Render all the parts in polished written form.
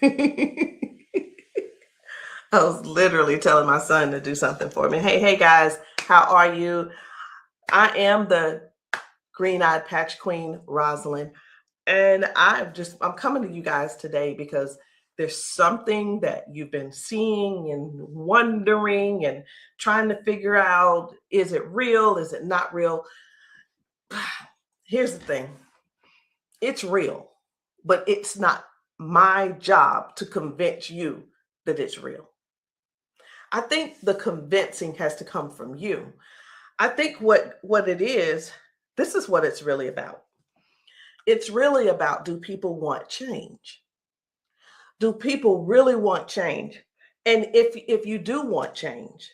I was literally telling my son to do something for me. Hey guys, how are you? I am the green-eyed patch queen, Rosalind, and I'm coming to you guys today because there's something that you've been seeing and wondering and trying to figure out, is it real? Is it not real? Here's the thing. It's real, but it's not my job to convince you that it's real. I think the convincing has to come from you. I think what it is, this is what it's really about. It's really about, do people want change? Do people really want change? And if you do want change,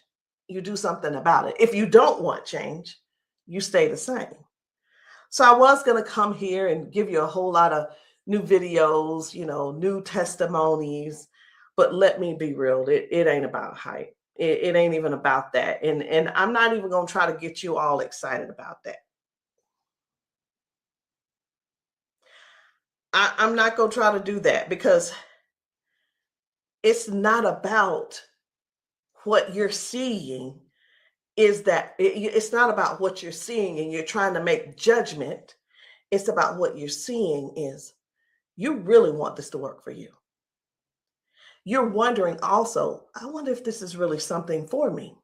you do something about it. If you don't want change, you stay the same. So I was going to come here and give you a whole lot of new videos, new testimonies, but let me be real, it ain't about hype. It ain't even about that. And I'm not even going to try to get you all excited about that. I'm not going to try to do that because it's not about what you're seeing. It's not about what you're seeing and you're trying to make judgment. It's about what you're seeing is you really want this to work for you. You're wondering also, I wonder if this is really something for me.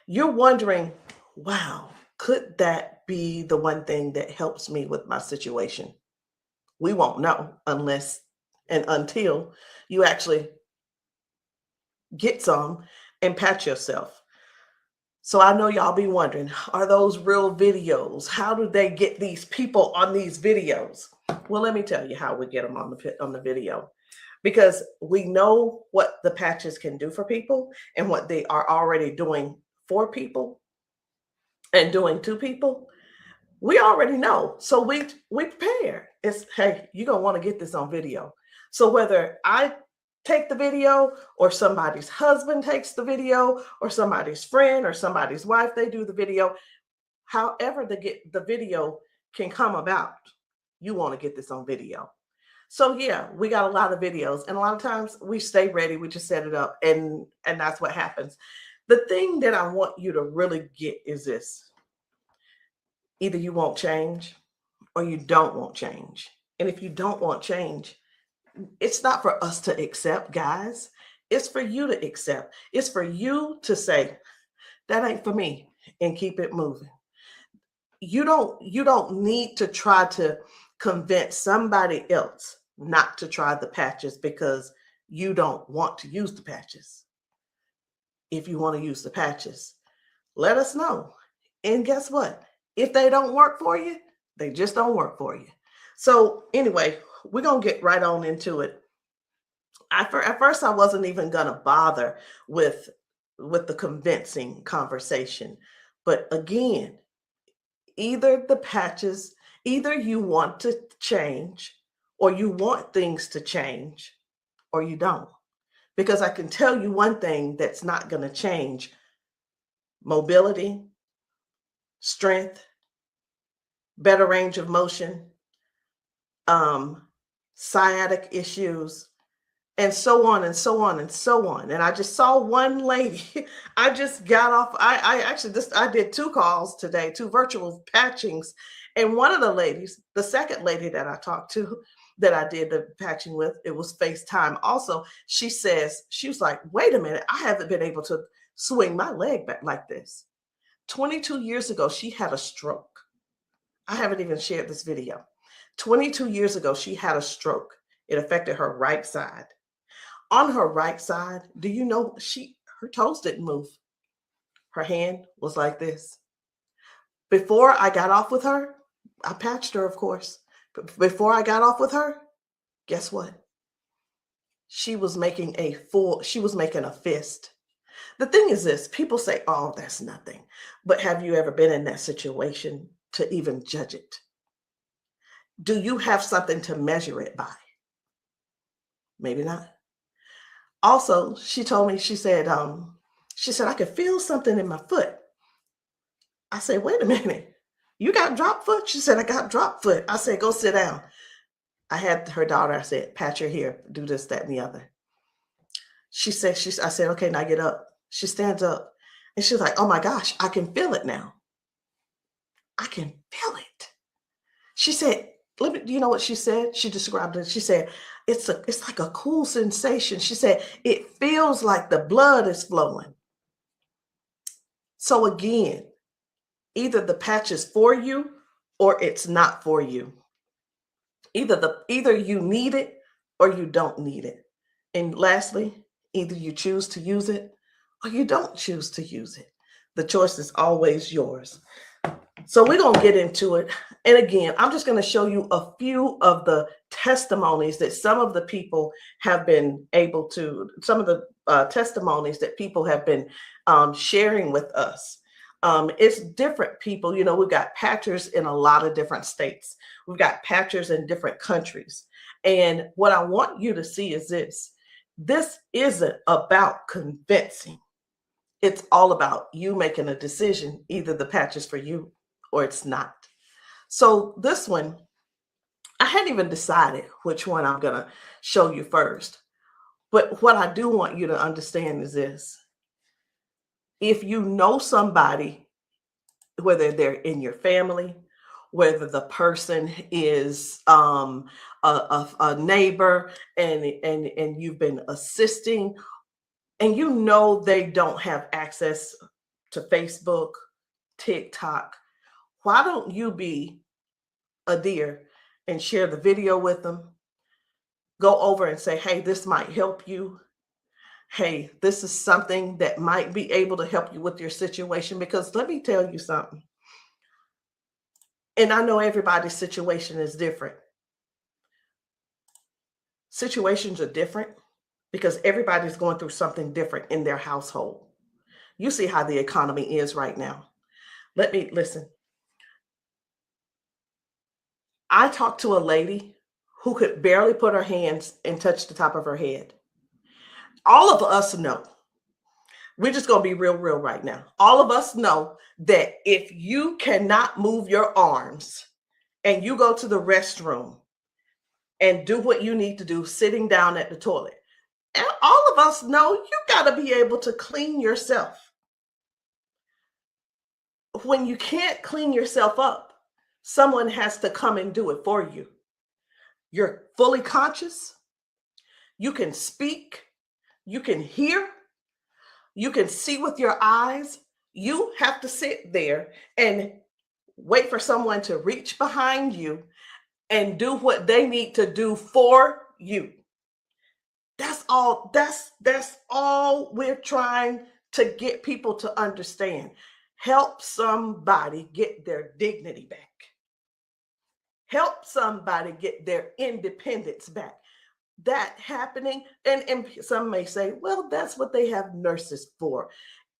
You're wondering, wow, could that be the one thing that helps me with my situation? We won't know unless and until you actually get some and pat yourself. So I know y'all be wondering, are those real videos? How do they get these people on these videos? Well, let me tell you how we get them on the video. Because we know what the patches can do for people and what they are already doing for people and doing to people. We already know. So we prepare. It's, hey, you're going to want to get this on video. So whether I take the video or somebody's husband takes the video or somebody's friend or somebody's wife, they do the video, however the video can come about, you want to get this on video. So yeah, we got a lot of videos, and a lot of times we stay ready. We just set it up, and that's what happens. The thing that I want you to really get is this: either you won't change, or you don't want change. And if you don't want change, it's not for us to accept, guys. It's for you to accept. It's for you to say, that ain't for me, and keep it moving. You don't need to try to convince somebody else not to try the patches because you don't want to use the patches. If you want to use the patches, let us know. And guess what? If they don't work for you, they just don't work for you. So anyway, we're going to get right on into it. At first, I wasn't even going to bother with the convincing conversation. But again, either the patches, either you want to change or you want things to change or you don't. Because I can tell you one thing that's not going to change: mobility, strength, better range of motion, sciatic issues, and so on and so on and so on. And I just saw one lady. I just got off. I did 2 calls today, 2 virtual patchings. And one of the ladies, the second lady that I talked to, that I did the patching with, it was FaceTime also. She was like, wait a minute, I haven't been able to swing my leg back like this. 22 years ago, she had a stroke. I haven't even shared this video. 22 years ago, she had a stroke. It affected her right side. On her right side, do you know her toes didn't move? Her hand was like this. Before I got off with her, I patched her, of course. But before I got off with her, guess what? She was making a fist. The thing is this: people say, oh, that's nothing. But have you ever been in that situation to even judge it? Do you have something to measure it by? Maybe not. Also, she told me, she said, I could feel something in my foot. I said, wait a minute, you got drop foot? She said, I got drop foot. I said, go sit down. I had her daughter, I said, pat your hair, do this, that, and the other. I said, okay, now get up. She stands up and she's like, oh my gosh, I can feel it now. I can feel it. She said, do you know what she said? She described it. She said, it's like a cool sensation. She said, it feels like the blood is flowing. So again, either the patch is for you or it's not for you. Either you need it or you don't need it. And lastly, either you choose to use it or you don't choose to use it. The choice is always yours. So we're going to get into it. And again, I'm just going to show you a few of the testimonies that some of the people have been able to, some of the testimonies that people have been sharing with us. It's different people. You know, we've got patchers in a lot of different states. We've got patchers in different countries. And what I want you to see is this. This isn't about convincing. It's all about you making a decision. Either the patch is for you or it's not. So this one, I hadn't even decided which one I'm going to show you first. But what I do want you to understand is this. If you know somebody, whether they're in your family, whether the person is a neighbor and you've been assisting, and you know they don't have access to Facebook, TikTok, why don't you be a dear and share the video with them? Go over and say, hey, this might help you. Hey, this is something that might be able to help you with your situation. Because let me tell you something. And I know everybody's situation is different. Situations are different because everybody's going through something different in their household. You see how the economy is right now. Listen. I talked to a lady who could barely put her hands and touch the top of her head. All of us know, we're just going to be real right now. All of us know that if you cannot move your arms and you go to the restroom and do what you need to do sitting down at the toilet, and all of us know you got to be able to clean yourself. When you can't clean yourself up, someone has to come and do it for you. You're fully conscious. You can speak. You can hear. You can see with your eyes. You have to sit there and wait for someone to reach behind you and do what they need to do for you. That's all. That's all we're trying to get people to understand. Help somebody get their dignity back. Help somebody get their independence back. That happening, and some may say, well, that's what they have nurses for.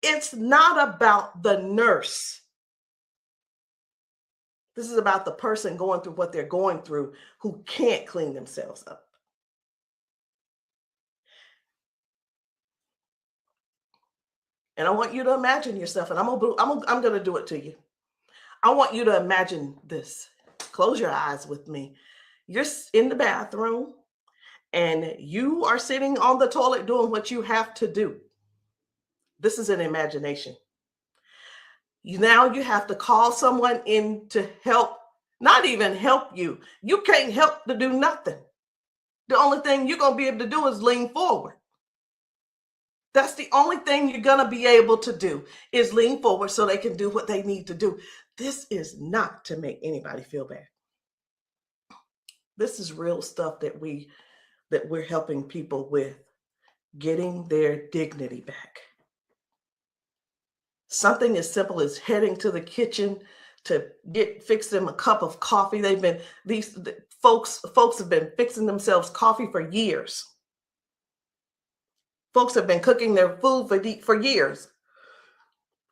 It's not about the nurse. This is about the person going through what they're going through who can't clean themselves up. And I want you to imagine yourself, and I'm going to do it to you. I want you to imagine this. Close your eyes with me. You're in the bathroom and you are sitting on the toilet doing what you have to do. This is an imagination. Now you have to call someone in to help, not even help you. You can't help to do nothing. The only thing you're going to be able to do is lean forward. That's the only thing you're going to be able to do is lean forward so they can do what they need to do. This is not to make anybody feel bad. This is real stuff that we're helping people with, getting their dignity back. Something as simple as heading to the kitchen to fix them a cup of coffee. These folks have been fixing themselves coffee for years. Folks have been cooking their food for years.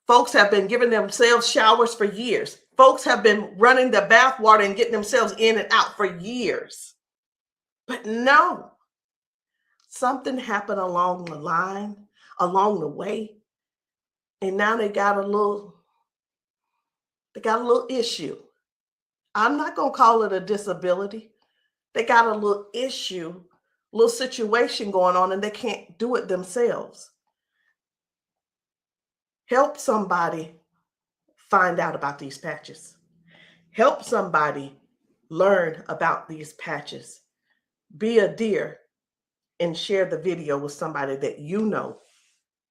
Folks have been giving themselves showers for years. Folks have been running the bath water and getting themselves in and out for years. But no, something happened along the line, along the way, and now they got a little issue. I'm not going to call it a disability They got a little issue, little situation going on, and they can't do it themselves. Help somebody find out about these patches. Help somebody learn about these patches. Be a dear and share the video with somebody that you know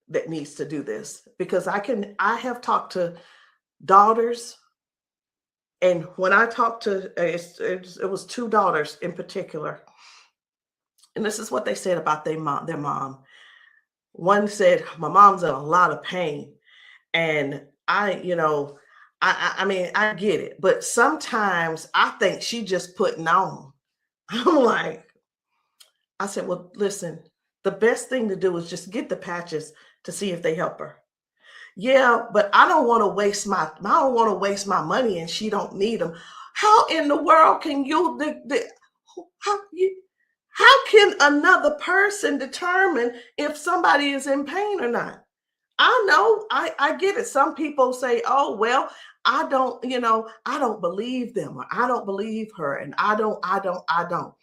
that needs to do this. Because I have talked to daughters, and when I talked to, it was two daughters in particular, and this is what they said about their mom. One said, my mom's in a lot of pain. And I mean, I get it, but sometimes I think she just putting on. I'm like, I said, well, listen, the best thing to do is just get the patches to see if they help her. Yeah, but I don't want to waste my money and she don't need them. How in the world can how you how can another person determine if somebody is in pain or not? I know, I get it. Some people say, oh, well, I don't believe them, or I don't believe her, and I don't.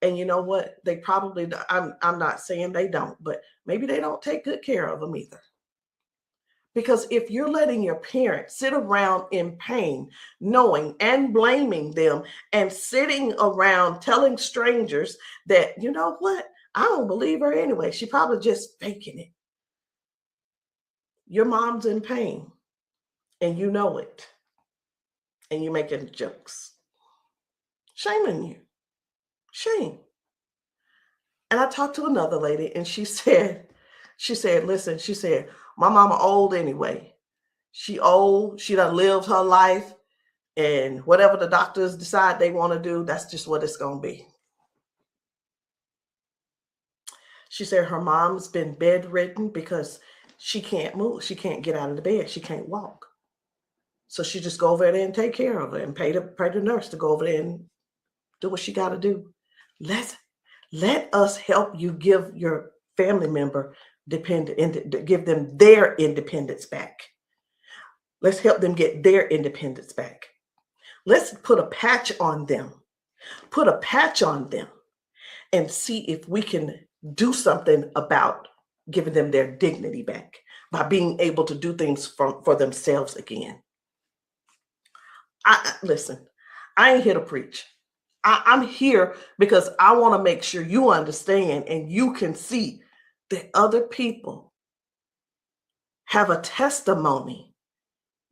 And you know what? They probably, I'm not saying they don't, but maybe they don't take good care of them either. Because if you're letting your parents sit around in pain, knowing and blaming them, and sitting around telling strangers that, you know what, I don't believe her anyway, she probably just faking it. Your mom's in pain and you know it, and you're making jokes. Shame on you. Shame. And I talked to another lady and listen, she said, my mama old anyway. She old, she done lived her life, and whatever the doctors decide they want to do, that's just what it's going to be. She said her mom's been bedridden because she can't move. She can't get out of the bed. She can't walk. So she just go over there and take care of her and pay the nurse to go over there and do what she got to do. Let us help you give your family member give them their independence back. Let's help them get their independence back. Let's put a patch on them. Put a patch on them and see if we can do something about giving them their dignity back by being able to do things for themselves again. Listen, I ain't here to preach. I'm here because I want to make sure you understand and you can see that other people have a testimony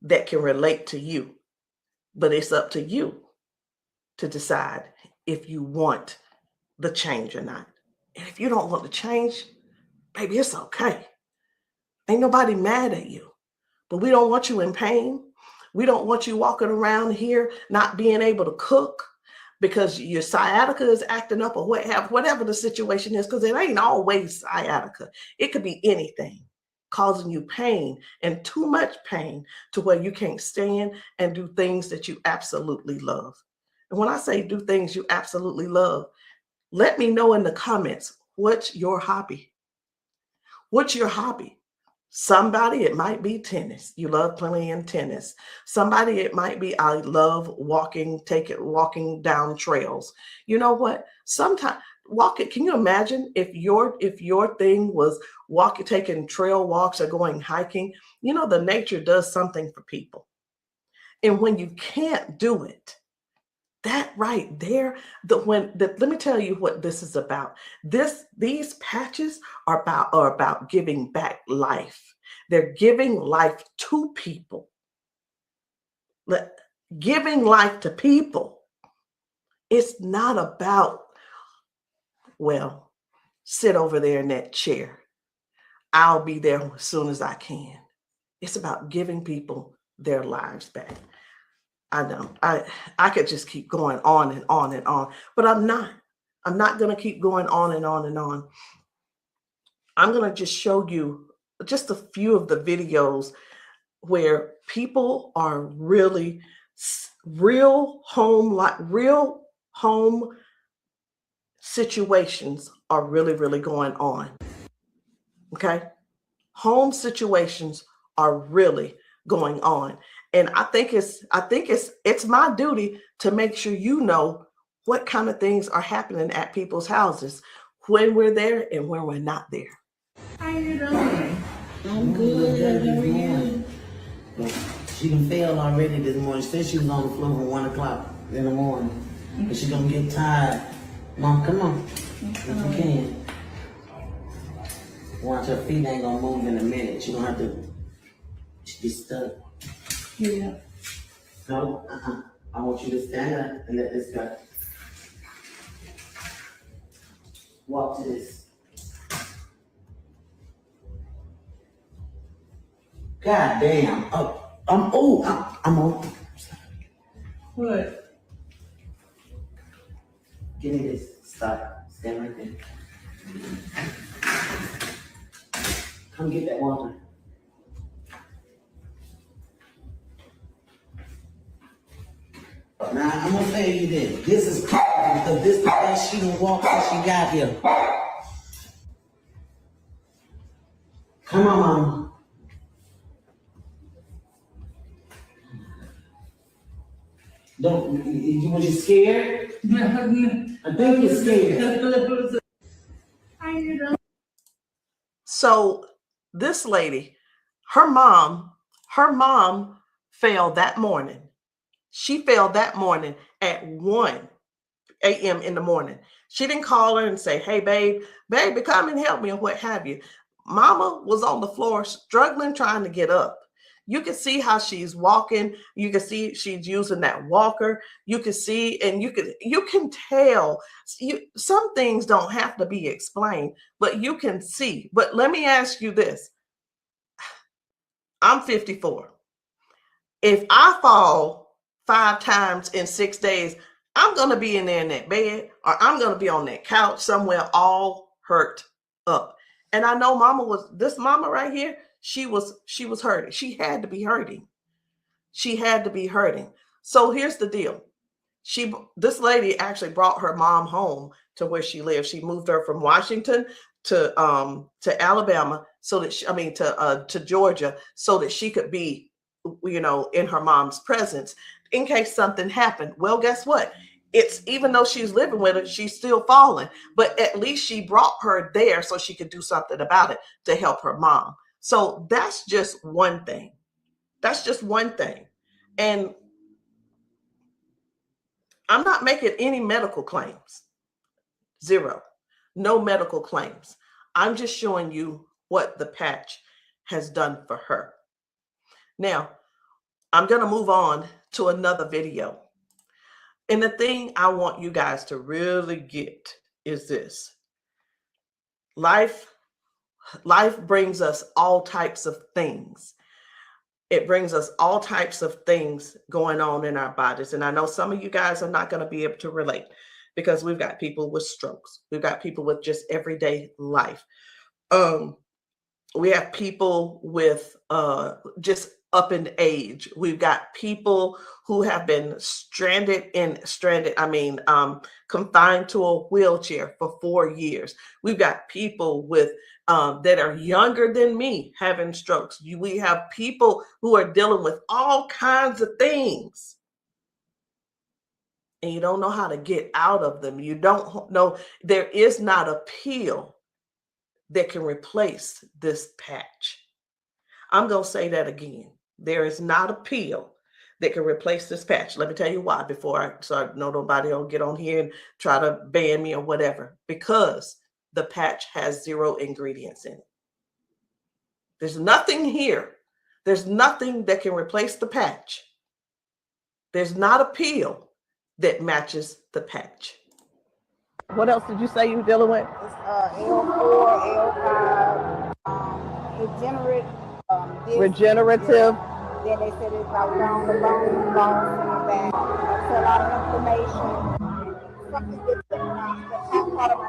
that can relate to you. But it's up to you to decide if you want the change or not. And if you don't want the change, baby, it's okay. Ain't nobody mad at you. But we don't want you in pain. We don't want you walking around here not being able to cook because your sciatica is acting up, or whatever the situation is, because it ain't always sciatica. It could be anything causing you pain, and too much pain to where you can't stand and do things that you absolutely love. And when I say do things you absolutely love, let me know in the comments, what's your hobby? What's your hobby? Somebody, it might be tennis. You love playing tennis. Somebody, it might be, I love walking down trails. You know what? Sometimes walking, can you imagine if your thing was taking trail walks or going hiking? You know, the nature does something for people. And when you can't do it, that right there, let me tell you what this is about. These patches are about giving back life. They're giving life to people. Giving life to people. It's not about, well, sit over there in that chair. I'll be there as soon as I can. It's about giving people their lives back. I know I could just keep going on and on and on, but I'm not going to keep going on and on and on. I'm going to just show you just a few of the videos where people are really real home situations are really going on. Okay? Home situations are really going on. And I think it's my duty to make sure you know what kind of things are happening at people's houses when we're there and when we're not there. How you doing? I'm good. How are you? She done failed already this morning. She said she was on the floor from 1 o'clock in the morning. But she gonna get tired. Mom, come on. If you can. Watch, her feet ain't gonna move in a minute. She gonna have to be stuck. Yeah. No, I want you to stand up and let this go. Walk to this. God damn. I'm on. What? Give me this. Stop. Stand right there. Come get that water. Now, I'm gonna tell you this. This is powerful because this is the best she done walked since she got here. Come on, Mama. Was you scared? I think you're scared. How you doing? So this lady, her mom fell that morning. She fell that morning at 1 a.m. in the morning. She didn't call her and say, hey, baby, come and help me, or what have you. Mama was on the floor struggling, trying to get up. You can see how she's walking. You can see she's using that walker. You can see, and you can tell. Some things don't have to be explained, but you can see. But let me ask you this. I'm 54. If I fall 5 times in 6 days, I'm going to be in there in that bed, or I'm going to be on that couch somewhere all hurt up. And I know this mama right here, she was hurting. She had to be hurting. She had to be hurting. So here's the deal. This lady actually brought her mom home to where she lives. She moved her from Washington to Alabama to Georgia, so that she could be, in her mom's presence in case something happened. Well, guess what? It's, even though she's living with her, she's still falling, but at least she brought her there so she could do something about it to help her mom. So that's just one thing. That's just one thing. And I'm not making any medical claims. Zero. No medical claims. I'm just showing you what the patch has done for her. Now, I'm going to move on to another video. And the thing I want you guys to really get is this. Life brings us all types of things. It brings us all types of things going on in our bodies. And I know some of you guys are not going to be able to relate, because we've got people with strokes. We've got people with just everyday life. We have people with just up in age. We've got people who have been confined to a wheelchair for 4 years. We've got people with that are younger than me having strokes. We have people who are dealing with all kinds of things, and you don't know how to get out of them. You don't know. There is not a pill that can replace this patch. I'm going to say that again. There is not a pill that can replace this patch. Let me tell you why, so I know nobody will get on here and try to ban me or whatever. Because the patch has 0 ingredients in it. There's nothing here. There's nothing that can replace the patch. There's not a pill that matches the patch. What else did you say you were dealing with? It's L4, L5, Regenerative. Then they said it's about down the bone, loss in the back. That's a lot of inflammation. Something that's part of my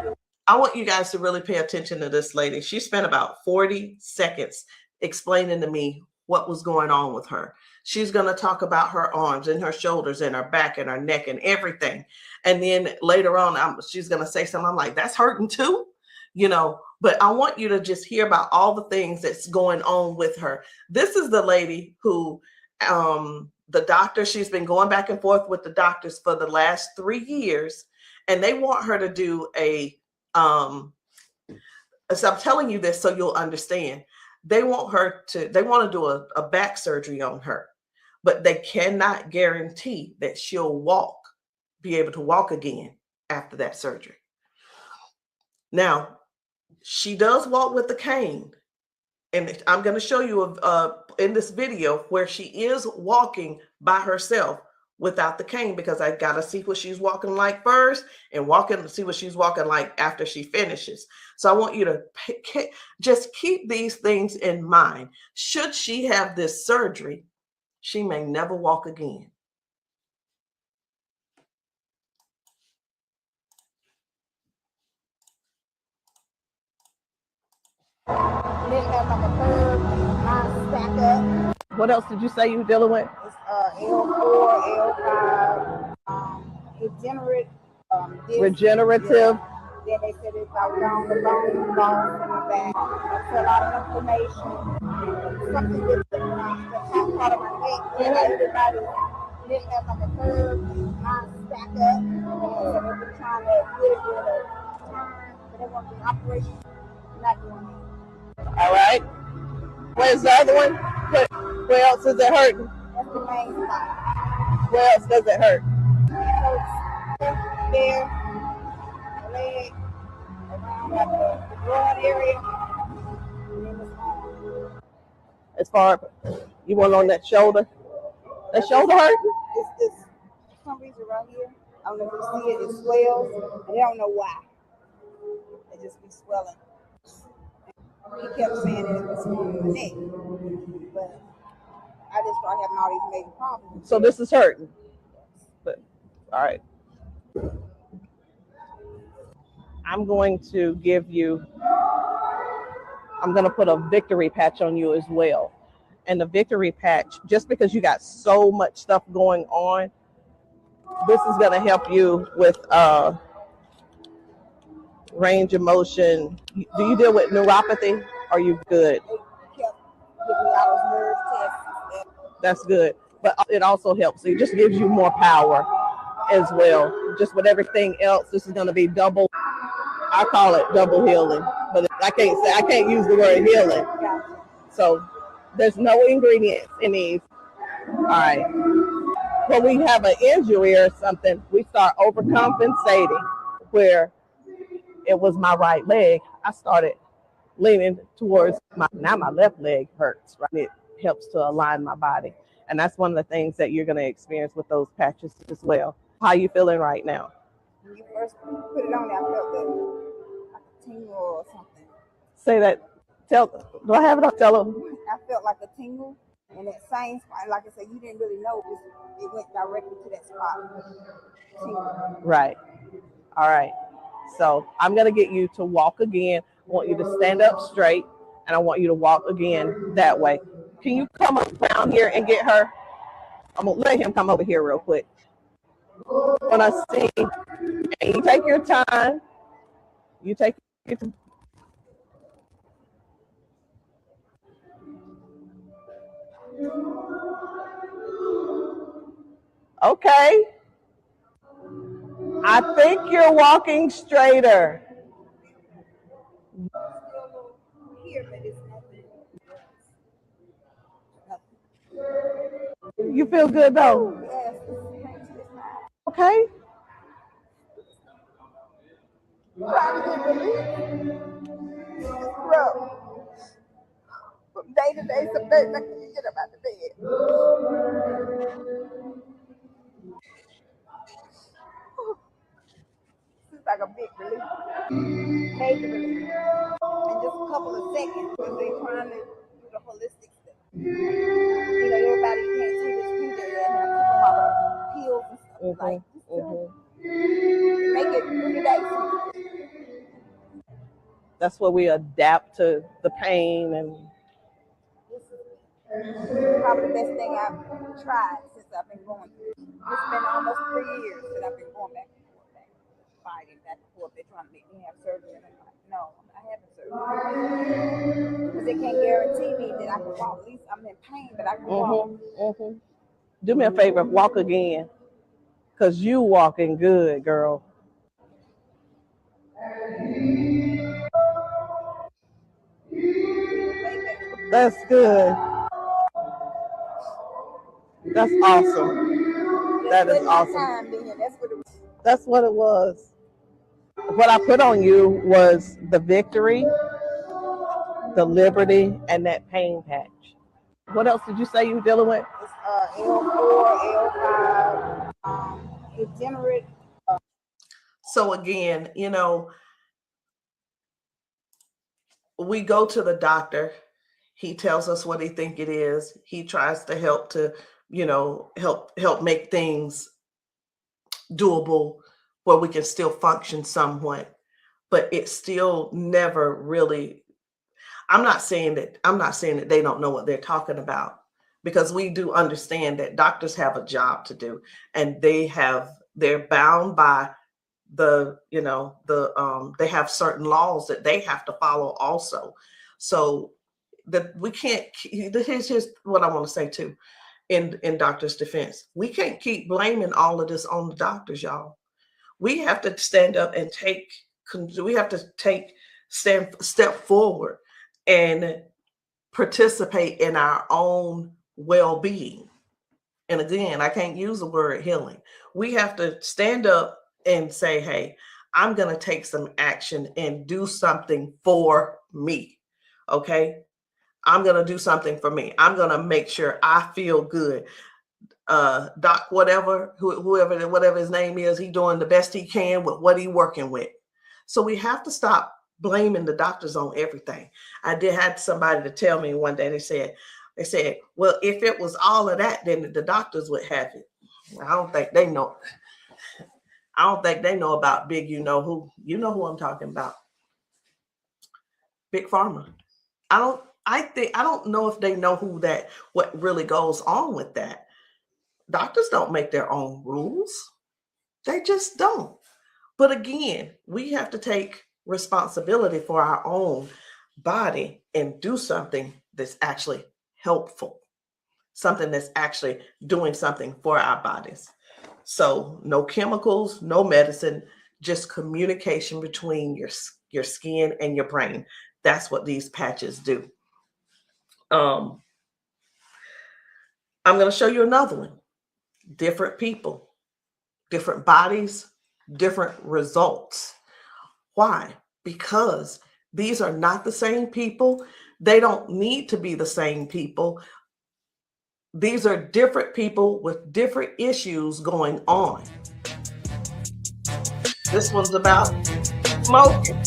head. I want you guys to really pay attention to this lady. She spent about 40 seconds explaining to me what was going on with her. She's going to talk about her arms and her shoulders and her back and her neck and everything. And then later on, she's going to say something. I'm like, that's hurting too, but I want you to just hear about all the things that's going on with her. This is the lady who the doctor, she's been going back and forth with the doctors for the last 3 years, and they want her to do a so I'm telling you this so you'll understand. They want to do a back surgery on her, but they cannot guarantee that she'll be able to walk again after that surgery. Now, she does walk with the cane, and I'm going to show you in this video where she is walking by herself without the cane, because I got to see what she's walking like first and see what she's walking like after she finishes. So I want you to just keep these things in mind. Should she have this surgery, she may never walk again. What else did you say you were dealing with? It's L4, L5, regenerative. Yeah. Then they said it's out down the bone back. That's a lot of inflammation. Something with the top part of my neck. Everybody living up on the curve, mine stack up. So they've been trying to get it with a turn, but they want the operation. Not doing it. All right. Where's the other one? Where else is it hurting? That's the main spot. Where else does it hurt? It hurts there, leg, around like the broad area, and then it's on. As far you want on that shoulder? That shoulder hurt? It's this, for some reason right here. I don't know if you see it, it swells, and they don't know why. It just be swelling. He kept saying that it was on the neck, but I just started having all these major problems. So this is hurting. But, all right. I'm going to put a victory patch on you as well. And the victory patch, just because you got so much stuff going on, this is going to help you with range of motion. Do you deal with neuropathy? Are you good? They kept giving me all those nerve tests. That's good. But it also helps. It just gives you more power as well. Just with everything else, this is going to be double. I call it double healing, but I can't use the word healing. So there's no ingredients in these. All right. When we have an injury or something, we start overcompensating. Where it was my right leg, I started leaning towards now my left leg hurts, right? It helps to align my body. And that's one of the things that you're going to experience with those patches as well. How are you feeling right now? When you first put it on, I felt like a tingle or something. Say that. Do I have it up? Tell them. I felt like a tingle, and that same spot, like I said, you didn't really know it went directly to that spot. Tingle. Right. All right. So I'm going to get you to walk again. I want you to stand up straight, and I want you to walk again that way. Can you come up down here and get her? I'm going to let him come over here real quick. When I sing, and you take your time. You take your time. Okay. I think you're walking straighter. You feel good though? Okay. From day to day, some days I can't get up out of bed. It's like a big relief, major relief, in just a couple of seconds because they're trying to do the holistic stuff. You know, everybody can't see this picture yet, and I keep them all pills and stuff like make it 3 days. That's where we adapt to the pain, and this is probably the best thing I've tried since I've been going through. It's been almost 3 years that I've been going back and forth, fighting back and forth. They're trying to make me have surgery, and I'm like, no, I haven't surgery because they can't guarantee me that I can walk. At least I'm in pain, but I can walk. Do me a favor, walk again, because you walking good, girl. That's good. That's awesome. That is awesome. That's what it was. What I put on you was the victory, the liberty, and that pain patch. What else did you say you were dealing with? It's L4, L5, degenerate. So again, we go to the doctor. He tells us what he think it is. He tries to help to, help make things doable where we can still function somewhat, but it's still never really. I'm not saying that they don't know what they're talking about, because we do understand that doctors have a job to do, and they're bound by they have certain laws that they have to follow also. So that we can't. Here's what I want to say too, in doctors' defense. We can't keep blaming all of this on the doctors, y'all. We have to stand up and step forward and participate in our own well-being. And again, I can't use the word healing. We have to stand up and say, hey, I'm going to take some action and do something for me. Okay. I'm going to do something for me. I'm going to make sure I feel good. Doc, whatever his name is, he doing the best he can with what he working with. So we have to stop blaming the doctors on everything. I had somebody to tell me one day, they said, well, if it was all of that, then the doctors would have it. I don't think they know. I don't think they know about big, you know who I'm talking about. Big Pharma. I don't know if they know what really goes on with that. Doctors don't make their own rules. They just don't. But again, we have to take responsibility for our own body and do something that's actually helpful, something that's actually doing something for our bodies. So no chemicals, no medicine, just communication between your skin and your brain. That's what these patches do. I'm going to show you another one. Different people, different bodies, different results. Why? Because these are not the same people. They don't need to be the same people. These are different people with different issues going on. This one's about smoking.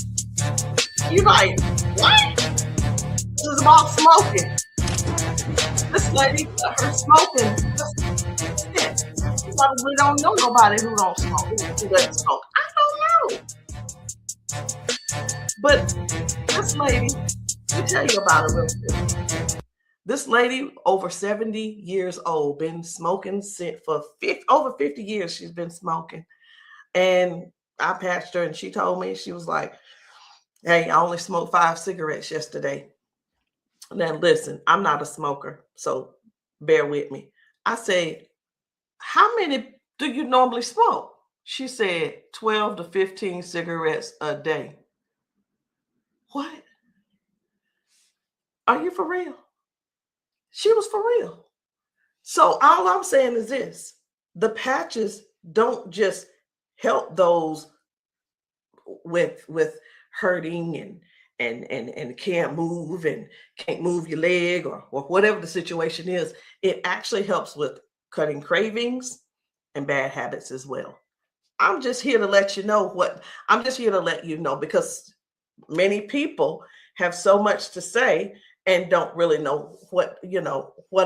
You're like, what? This is about smoking. This lady, her smoking. You probably don't know nobody who don't smoke, who doesn't smoke. I don't know. But this lady, let me tell you about her real quick. This lady, over 70 years old, been smoking for over 50 years. She's been smoking. And I patched her, and she told me, she was like, hey, I only smoked 5 cigarettes yesterday. Now, listen, I'm not a smoker, so bear with me. I said, how many do you normally smoke? She said 12 to 15 cigarettes a day. What? Are you for real? She was for real. So all I'm saying is this: the patches don't just help those with hurting and can't move and can't move your leg or whatever the situation is. It actually helps with cutting cravings and bad habits as well. I'm just here to let you know because many people have so much to say and don't really know what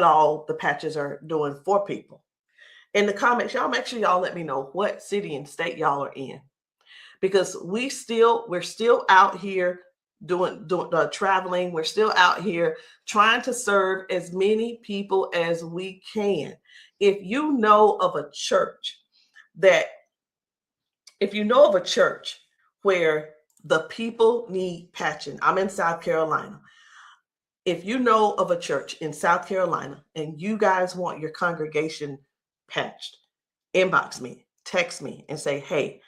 all the patches are doing for people. In the comments, y'all make sure y'all let me know what city and state y'all are in, because we're still out here doing traveling. We're still out here trying to serve as many people as we can. If you know of a church where the people need patching, I'm in South Carolina. if you know of a church in South Carolina and you guys want your congregation patched, inbox me, text me, and say, hey,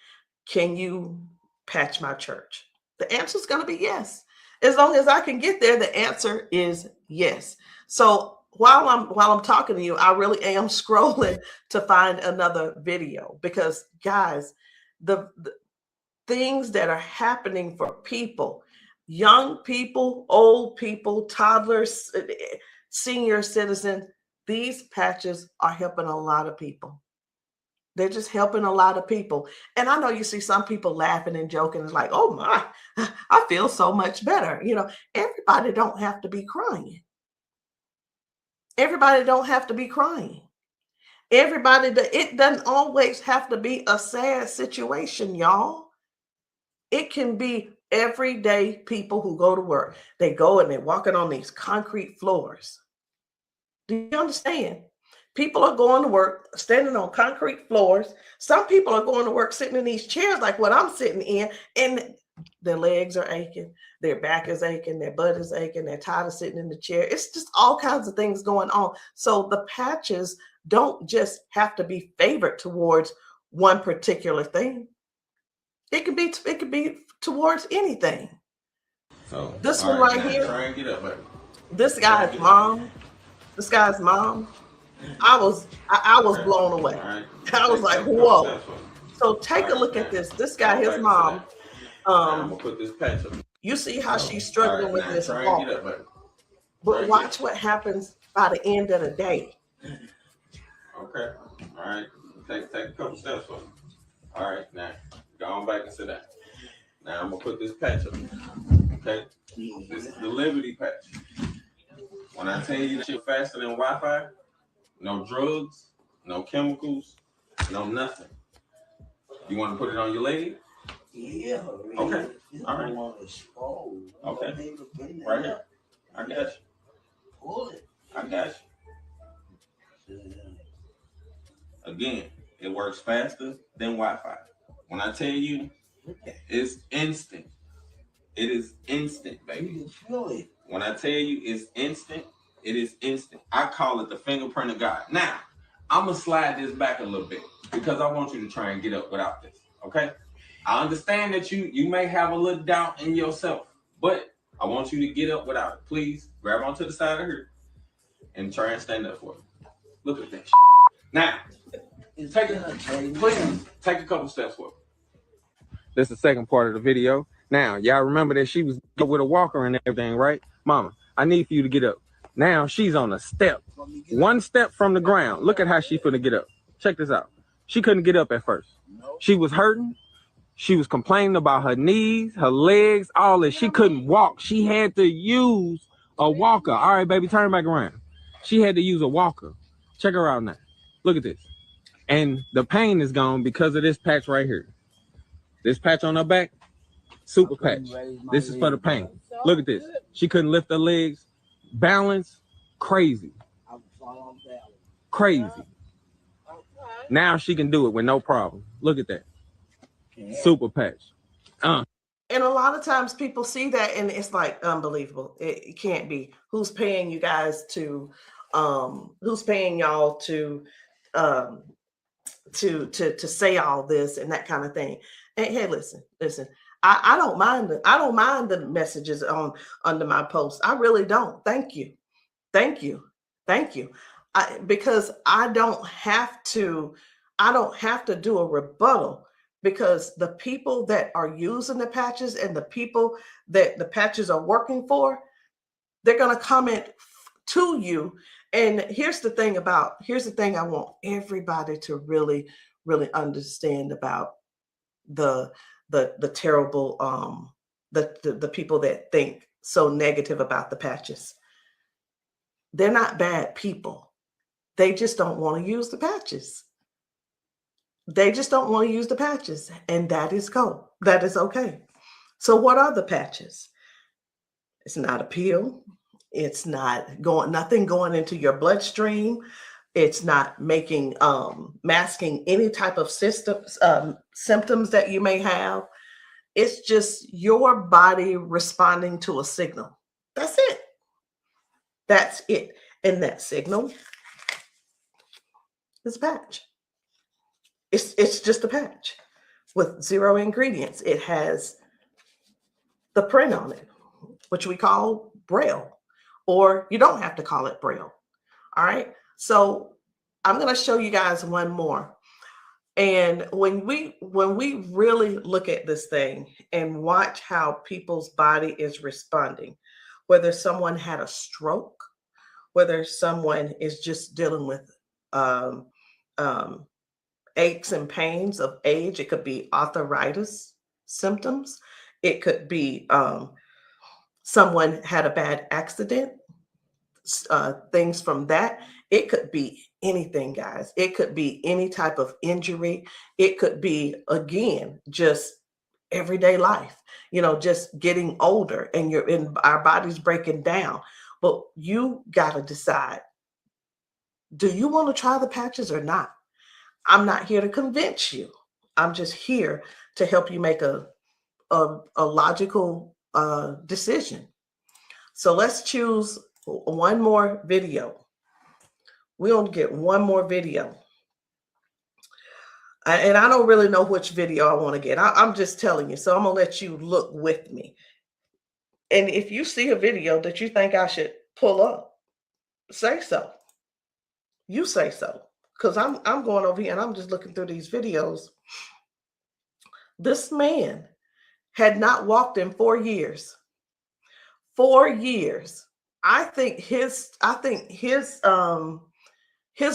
can you patch my church? The answer is going to be yes. As long as I can get there, the answer is yes. So while I'm talking to you, I really am scrolling to find another video, because guys, the things that are happening for people, young people, old people, toddlers, senior citizens, these patches are helping a lot of people. They're just helping a lot of people. And I know you see some people laughing and joking. It's like, oh my, I feel so much better. You know, everybody don't have to be crying. Everybody don't have to be crying. It doesn't always have to be a sad situation, y'all. It can be everyday people who go to work. They go and they're walking on these concrete floors. Do you understand? People are going to work standing on concrete floors. Some people are going to work sitting in these chairs like what I'm sitting in, and their legs are aching, their back is aching, their butt is aching, they're tired of sitting in the chair. It's just all kinds of things going on. So the patches don't just have to be favored towards one particular thing. It could be towards anything. So this one right here, try and get up, baby. This guy's mom, I was blown away. Right. I was like, whoa. So take a look at this. This guy, his mom, I'm gonna put this patch up. you see how she's struggling with this try walk. and get up, baby. But watch what happens by the end of the day. Okay. All right. Take a couple steps for me. All right. Now go on back and sit down. Now I'm gonna put this patch up. Okay. This is the Liberty patch. When I tell you that you're faster than Wi-Fi, no drugs, no chemicals, no nothing. You want to put it on your leg? Yeah. Okay. All right. Okay. Right here. I got you. Pull it. I got you. Again, it works faster than Wi-Fi. When I tell you, it's instant. It is instant, baby. You can feel it. When I tell you it's instant, it is instant. I call it the fingerprint of God. Now, I'm going to slide this back a little bit because I want you to try and get up without this, okay? I understand that you may have a little doubt in yourself, but I want you to get up without it. Please grab onto the side of her and try and stand up for me. Look at that shit. Now, please take a couple steps forward. This is the second part of the video. Now, y'all remember that she was with a walker and everything, right? Mama, I need for you to get up. Now she's on a step. One step from the ground. Look at how she's finna get up. Check this out. She couldn't get up at first. She was hurting. She was complaining about her knees, her legs, all that. She couldn't walk. She had to use a walker. All right, baby, turn back around. She had to use a walker. Check her out now. Look at this. And the pain is gone because of this patch right here. This patch on her back, super patch. This is for the pain. Look at this. She couldn't lift her legs. Balance, crazy. Crazy. Now she can do it with no problem. Look at that. Super patch. And a lot of times people see that and it's like unbelievable. It can't be. Who's paying you guys to who's paying y'all to say all this and that kind of thing. And hey, listen. I don't mind the messages under my post. I really don't. Thank you. Because I don't have to do a rebuttal, because the people that are using the patches and the people that the patches are working for, they're going to comment to you. And here's the thing I want everybody to really, really understand about the terrible, the people that think so negative about the patches. They're not bad people. They just don't want to use the patches. And that is cool. That is okay. So what are the patches? It's not a pill. It's not nothing going into your bloodstream. It's not masking any type of symptoms that you may have. It's just your body responding to a signal. That's it. That's it. And that signal is a patch. It's just a patch with 0 ingredients. It has the print on it, which we call Braille, or you don't have to call it Braille. All right. So I'm going to show you guys one more. And when we really look at this thing and watch how people's body is responding, whether someone had a stroke, whether someone is just dealing with aches and pains of age, it could be arthritis symptoms, it could be someone had a bad accident, things from that. It could be anything, guys. It could be any type of injury. It could be, again, just everyday life, just getting older and our body's breaking down. But you got to decide, do you want to try the patches or not? I'm not here to convince you. I'm just here to help you make a logical decision. So let's choose one more video. We're going to get one more video. And I don't really know which video I want to get. I'm just telling you. So I'm going to let you look with me. And if you see a video that you think I should pull up, say so. You say so. Because I'm going over here and I'm just looking through these videos. This man had not walked in 4 years. 4 years. I think his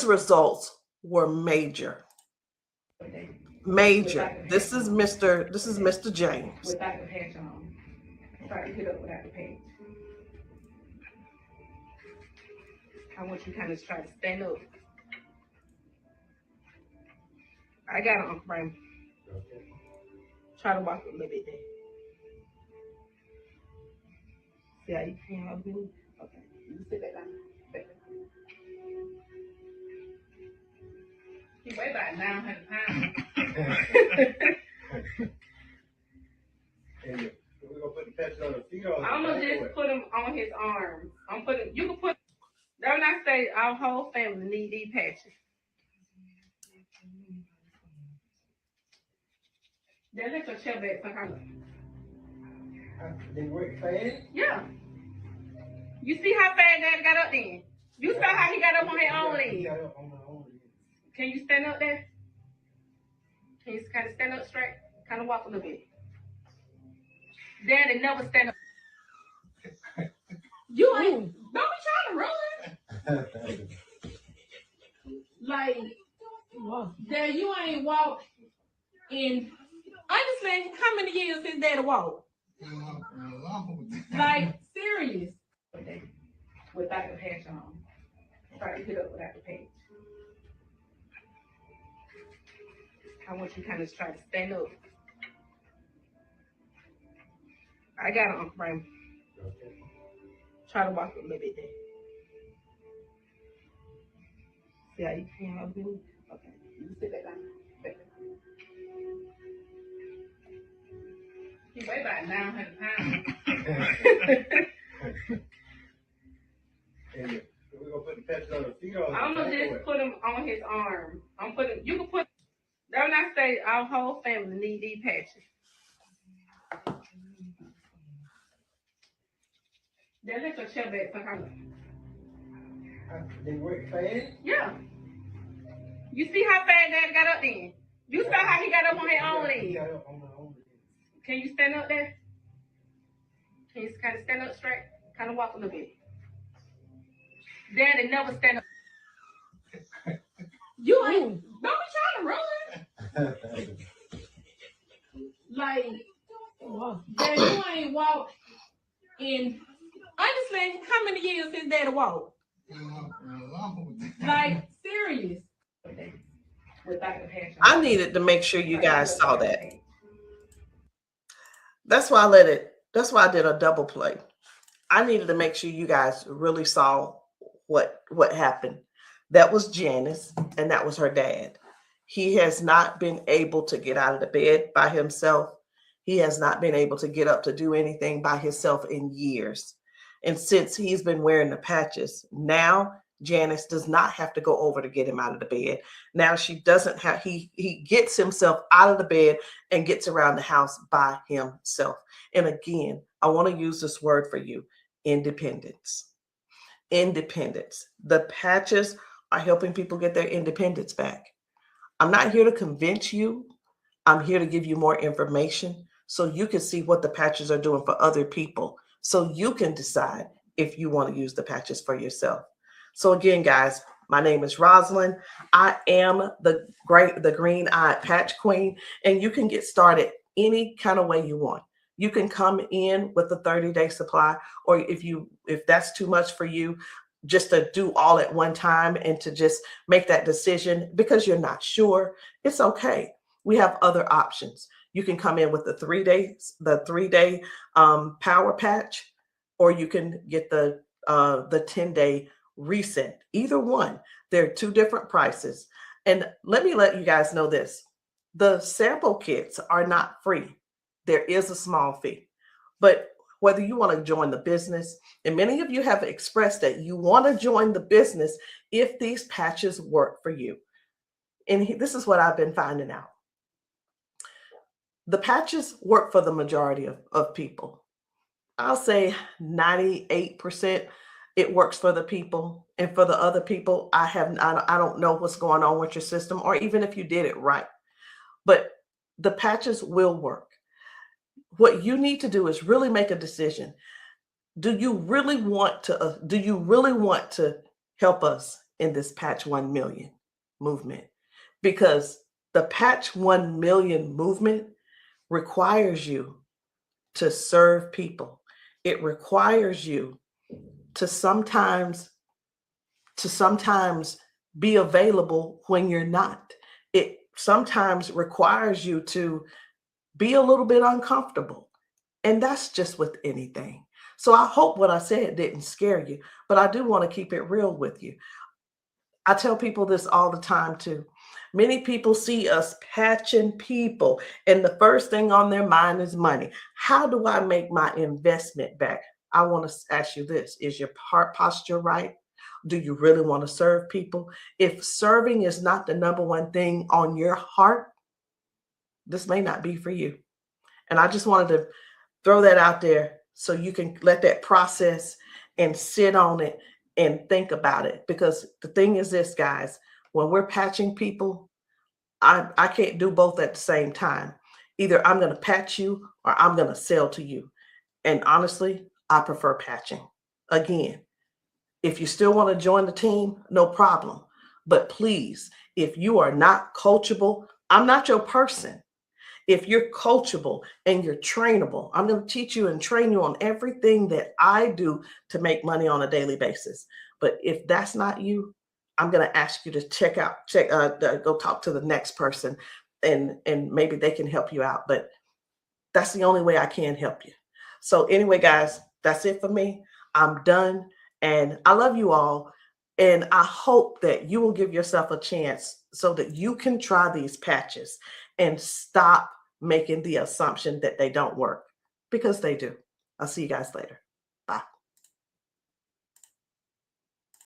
results were major. Major. This is Mr. James. Without the patch on. Try to get up without the patch. I want you to kind of try to stand up. I got an Uncle Brian. Try to walk a little bit there. See how you can up here? Okay. You sit back down. Back down. He weigh about 900 pounds. And we're gonna put the patches on the feet or I'm gonna just put them on his arms. You can put, that when I say our whole family need these patches. Then let your chair back somehow. They work fast? Yeah. You see how fast Dad got up then? You saw how he got up on his own leg. Can you stand up there? Can you kind of stand up straight? Kind of walk a little bit. Daddy never stand up. You ain't, don't be trying to run. Like, Dad, you ain't walked in, honestly, how many years since Daddy walked? Like, serious. Without the patch on. Try to get up without the patch. I want you to kind of try to stand up. I got an Uncle Brian. Try to walk a little bit there. See how you can up here? Okay. You sit back down. Back down. He weigh about 900 pounds. And we're gonna put the patches on the feet or I'm gonna just put them on his arm. You can put, that when I say our whole family need these patches. Then let your chair back somehow. They work fast? Yeah. You see how fast Daddy got up then? You saw how he got up on his own leg. Can you stand up there? Can you kind of stand up straight? Kind of walk a little bit. Daddy never stand up. You ain't, don't be trying to run. Like, Daddy, you ain't walked in, honestly, how many years since Daddy walked? Like, serious. Without the patch on. I needed to make sure you guys saw that. That's why I did a double play. I needed to make sure you guys really saw what happened. That was Janice, and that was her dad. He has not been able to get out of the bed by himself. He has not been able to get up to do anything by himself in years. And since he's been wearing the patches, now Janice does not have to go over to get him out of the bed. Now she doesn't have, he gets himself out of the bed and gets around the house by himself. And again, I want to use this word for you, independence. Independence. The patches are helping people get their independence back. I'm not here to convince you. I'm here to give you more information so you can see what the patches are doing for other people, so you can decide if you want to use the patches for yourself. So again, guys, my name is Rosalind. I am the green-eyed patch queen, and you can get started any kind of way you want. You can come in with a 30-day supply, or if that's too much for you, just to do all at one time and to just make that decision because you're not sure, it's okay. We have other options. You can come in with the 3-day power patch, or you can get the 10-day reset. Either one. There are 2 different prices. And let me let you guys know this. The sample kits are not free. There is a small fee. But whether you want to join the business, and many of you have expressed that you want to join the business if these patches work for you. And this is what I've been finding out. The patches work for the majority of people. I'll say 98% it works for the people. And for the other people, I don't know what's going on with your system, or even if you did it right. But the patches will work. What you need to do is really make a decision. Do you really want to help us in this Patch 1 Million movement? Because the Patch 1 Million movement requires you to serve people. It requires you to sometimes be available when you're not. It sometimes requires you to be a little bit uncomfortable. And that's just with anything. So I hope what I said didn't scare you, but I do want to keep it real with you. I tell people this all the time too. Many people see us patching people, and the first thing on their mind is money. How do I make my investment back? I want to ask you this. Is your heart posture right? Do you really want to serve people? If serving is not the number one thing on your heart, this may not be for you. And I just wanted to throw that out there so you can let that process and sit on it and think about it. Because the thing is this, guys, when we're patching people, I can't do both at the same time. Either I'm going to patch you or I'm going to sell to you. And honestly, I prefer patching. Again, if you still want to join the team, no problem. But please, if you are not coachable, I'm not your person. If you're coachable and you're trainable, I'm going to teach you and train you on everything that I do to make money on a daily basis. But if that's not you, I'm going to ask you to go talk to the next person, and maybe they can help you out. But that's the only way I can help you. So anyway, guys, that's it for me. I'm done. And I love you all. And I hope that you will give yourself a chance so that you can try these patches and stop making the assumption that they don't work, because they do. I'll see you guys later.